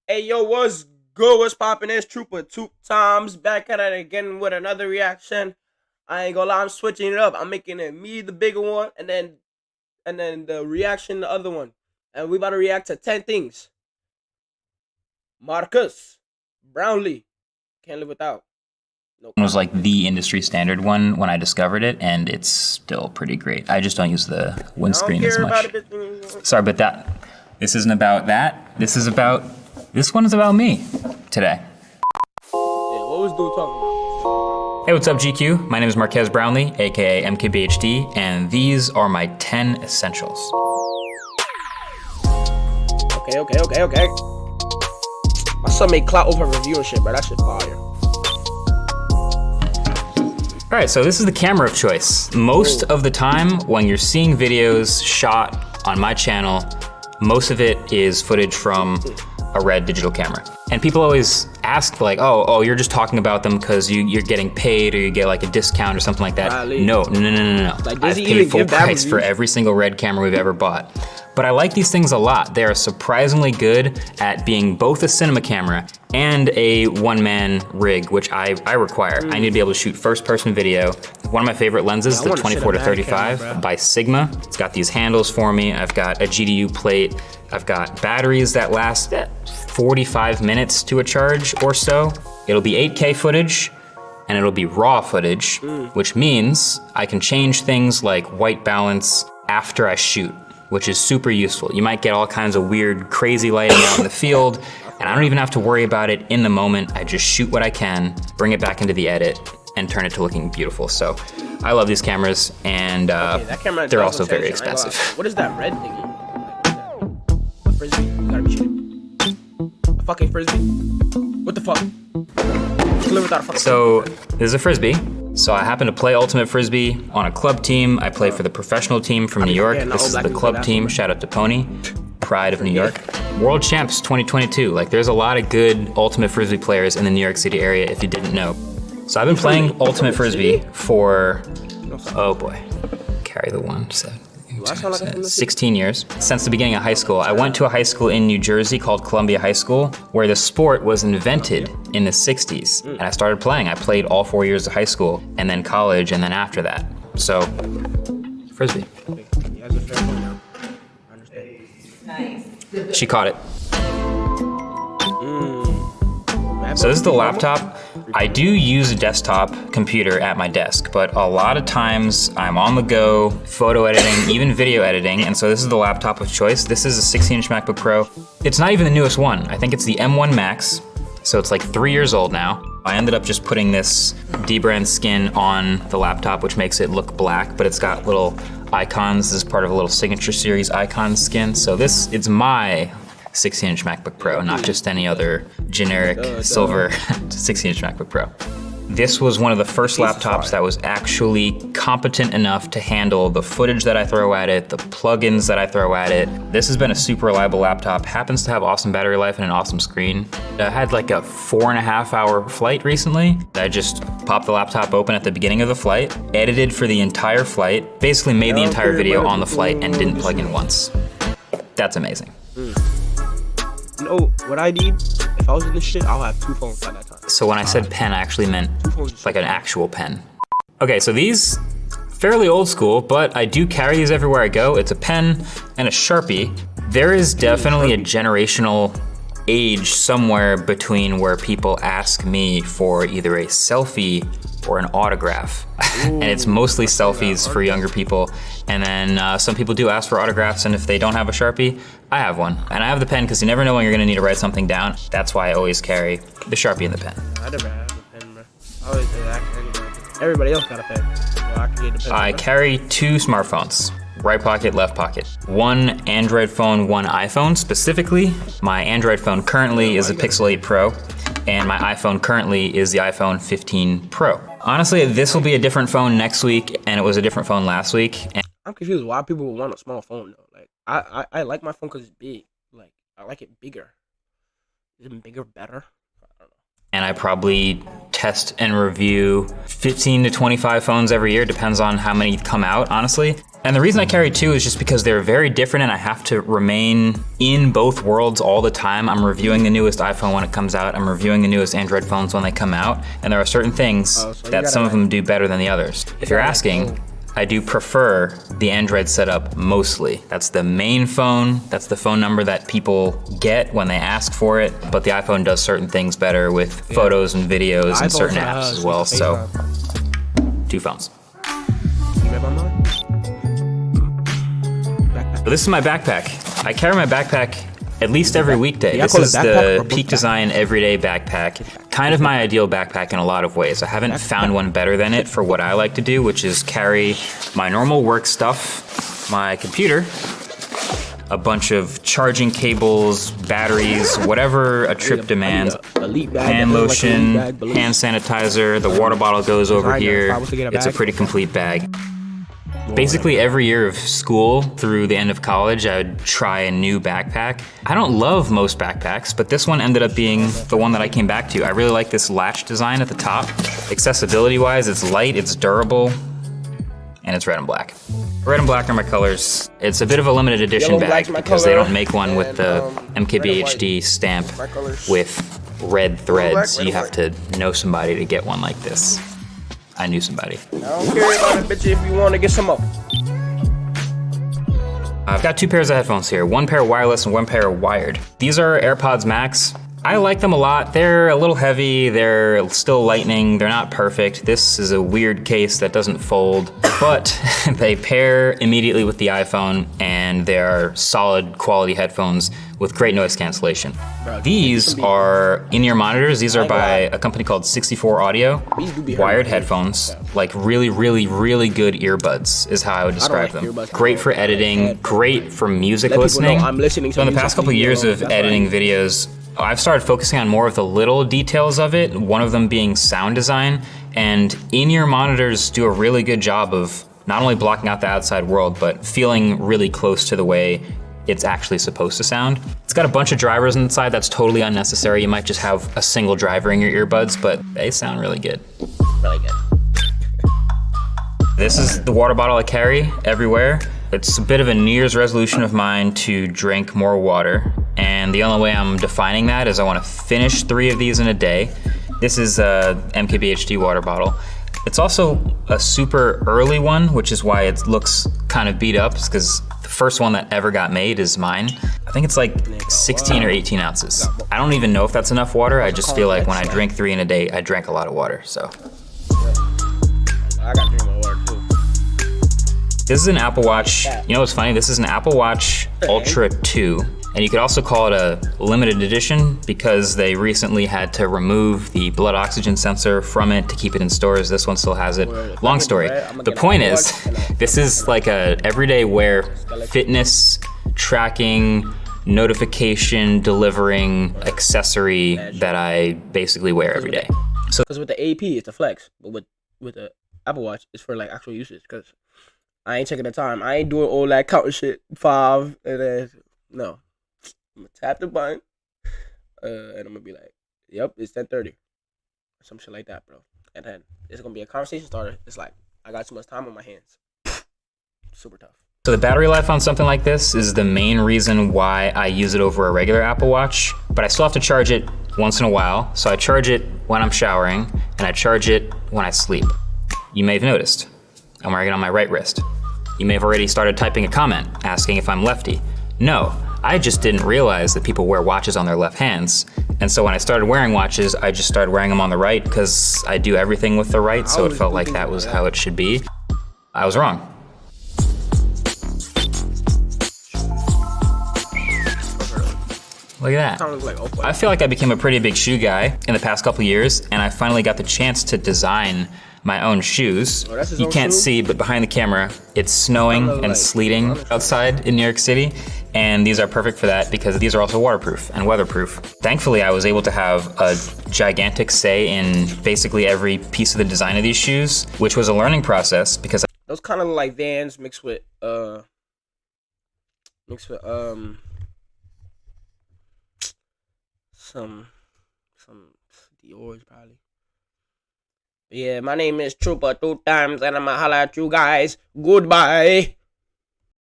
Hey yo, what's good? What's poppin'? It's Trooper Two Times back at it again with another reaction. I ain't gonna lie, I'm switching it up. I'm making it me the bigger one, and then the reaction the other one. And we about to react to 10 things. Marques, Brownlee, can't live without. No Was cap. like the industry standard one when I discovered it, and it's still pretty great. I just don't use the I don't windscreen as care about much. it. Bitch. Sorry, but this isn't about that. This one is about me today. Yeah, what was dude talking about? Hey, what's up, GQ? My name is Marques Brownlee, aka MKBHD, and these are my 10 essentials. Okay. My son made clout over review and shit, bro. That shit fire. All right, so this is the camera of choice. Most of the time when you're seeing videos shot on my channel, most of it is footage from a Red digital camera. And people always ask like, oh, you're just talking about them because you're getting paid or you get like a discount or something like that. Probably. No. Like, I've paid full price for every single Red camera we've ever bought. But I like these things a lot. They are surprisingly good at being both a cinema camera and a one-man rig, which I require. I need to be able to shoot first-person video. One of my favorite lenses, the 24 to 35 by Sigma. It's got these handles for me. I've got a GDU plate. I've got batteries that last 45 minutes to a charge or so. It'll be 8K footage, and it'll be raw footage, which means I can change things like white balance after I shoot, which is super useful. You might get all kinds of weird, crazy lighting out in the field, and I don't even have to worry about it in the moment. I just shoot what I can, bring it back into the edit, and turn it to looking beautiful. So I love these cameras, and they're also very expensive. What is that red thingy? A frisbee? You gotta be shitting. A fucking frisbee? What the fuck? So this is a frisbee. So I happen to play Ultimate Frisbee on a club team. I play for the professional team from New York. This is the club team, shout out to Pony, pride of New York. World Champs 2022, like there's a lot of good Ultimate Frisbee players in the New York City area if you didn't know. So I've been playing Ultimate Frisbee for, oh boy, carry the one, 16 years, since the beginning of high school. I went to a high school in New Jersey called Columbia High School, where the sport was invented in the 60s. And I started playing. I played all 4 years of high school, and then college, and then after that. So, Frisbee. He has a fair point now. I understand. Nice. She caught it. So this is the laptop. I do use a desktop computer at my desk, but a lot of times I'm on the go, photo editing, even video editing, and so this is the laptop of choice. This is a 16-inch MacBook Pro. It's not even the newest one. I think it's the M1 Max, so it's like 3 years old now. I ended up just putting this dbrand skin on the laptop, which makes it look black, but it's got little icons. This is part of a little signature series icon skin. So it's my 16-inch MacBook Pro, not just any other generic silver 16-inch MacBook Pro. This was one of the first laptops that was actually competent enough to handle the footage that I throw at it, the plugins that I throw at it. This has been a super reliable laptop, happens to have awesome battery life and an awesome screen. I had like a 4.5-hour flight recently. I just popped the laptop open at the beginning of the flight, edited for the entire flight, basically made the entire video on the flight and didn't plug in once. That's amazing. You know what I need? If I was in this shit, I'll have 2 phones by that time. So when I said pen, I actually meant like an actual pen. Okay, so these, fairly old school, but I do carry these everywhere I go. It's a pen and a Sharpie. There is definitely a generational age somewhere between where people ask me for either a selfie or an autograph. And it's mostly selfies for younger people. And then some people do ask for autographs, and if they don't have a Sharpie, I have one. And I have the pen because you never know when you're gonna need to write something down. That's why I always carry the Sharpie and the pen. I never had a pen, bro. I always say that. Everybody else got a pen. So I can get the pen. I carry 2 smartphones. Right pocket, left pocket. One Android phone, one iPhone. Specifically, my Android phone currently is a Pixel 8 Pro, and my iPhone currently is the iPhone 15 Pro. Honestly, this will be a different phone next week, and it was a different phone last week. I'm confused why people would want a small phone though. Like I like my phone because it's big. Like I like it bigger. Is it bigger better? I don't know. and I probably test and review 15 to 25 phones every year, depends on how many come out, honestly. And the reason I carry two is just because they're very different and I have to remain in both worlds all the time. I'm reviewing the newest iPhone when it comes out, I'm reviewing the newest Android phones when they come out, and there are certain things that some of them do better than the others. If you're asking, I do prefer the Android setup mostly. That's the main phone, that's the phone number that people get when they ask for it, but the iPhone does certain things better with photos and videos and certain apps as well, so two phones. So this is my backpack. I carry my backpack at least every weekday. This is the Peak Design Everyday Backpack. Kind of my ideal backpack in a lot of ways. I haven't found one better than it for what I like to do, which is carry my normal work stuff, my computer, a bunch of charging cables, batteries, whatever a trip demands, hand lotion, hand sanitizer, the water bottle goes over here. It's a pretty complete bag. Basically every year of school through the end of college, I would try a new backpack. I don't love most backpacks, but this one ended up being the one that I came back to. I really like this latch design at the top. Accessibility-wise, it's light, it's durable, and it's red and black. Red and black are my colors. It's a bit of a limited edition bag because they don't make one with the MKBHD stamp with red threads. You have to know somebody to get one like this. I knew somebody. I don't care about it, bitch, if you want to get some more. I've got two pairs of headphones here, one pair wireless and one pair wired. These are AirPods Max. I like them a lot. They're a little heavy, they're still lightning, they're not perfect. This is a weird case that doesn't fold, but they pair immediately with the iPhone and they are solid quality headphones with great noise cancellation. These are in-ear monitors. These are by a company called 64 Audio. Wired headphones, like really, really, really good earbuds is how I would describe them. Great for editing, great for music listening. So in the past couple of years of editing videos, I've started focusing on more of the little details of it, one of them being sound design, and in-ear monitors do a really good job of not only blocking out the outside world, but feeling really close to the way it's actually supposed to sound. It's got a bunch of drivers inside that's totally unnecessary. You might just have a single driver in your earbuds, but they sound really good. Really good. This is the water bottle I carry everywhere. It's a bit of a New Year's resolution of mine to drink more water, and the only way I'm defining that is I want to finish 3 of these in a day. This is a MKBHD water bottle. It's also a super early one, which is why it looks kind of beat up, because the first one that ever got made is mine. I think it's like 16 or 18 ounces. I don't even know if that's enough water. I just feel like when I drink 3 in a day, I drank a lot of water, so. I got 3 more water too. This is an Apple Watch. You know what's funny? This is an Apple Watch Ultra 2. And you could also call it a limited edition because they recently had to remove the blood oxygen sensor from it to keep it in stores. This one still has it. Long story. The point is, this is like a everyday wear fitness tracking, notification delivering accessory that I basically wear every day. So because with the AP, it's a flex, but with the Apple Watch, it's for like actual usage. Because I ain't checking the time. I ain't doing all that counting shit. 5 and then no. I'm gonna tap the button, and I'm gonna be like, "Yep, it's 10:30," or some shit like that, bro. And then it's gonna be a conversation starter. It's like I got too much time on my hands. Super tough. So the battery life on something like this is the main reason why I use it over a regular Apple Watch, but I still have to charge it once in a while. So I charge it when I'm showering, and I charge it when I sleep. You may have noticed, I'm wearing it on my right wrist. You may have already started typing a comment asking if I'm lefty. No. I just didn't realize that people wear watches on their left hands. And so when I started wearing watches, I just started wearing them on the right because I do everything with the right, so it felt like that was how it should be. I was wrong. Look at that. I feel like I became a pretty big shoe guy in the past couple years, and I finally got the chance to design my own shoes. You can't see, but behind the camera, it's snowing and sleeting outside in New York City, and these are perfect for that because these are also waterproof and weatherproof. Thankfully, I was able to have a gigantic say in basically every piece of the design of these shoes, which was a learning process because those kind of like Vans mixed with some yours probably. Yeah, my name is Trooper 2 times, and I'ma holla at you guys. Goodbye.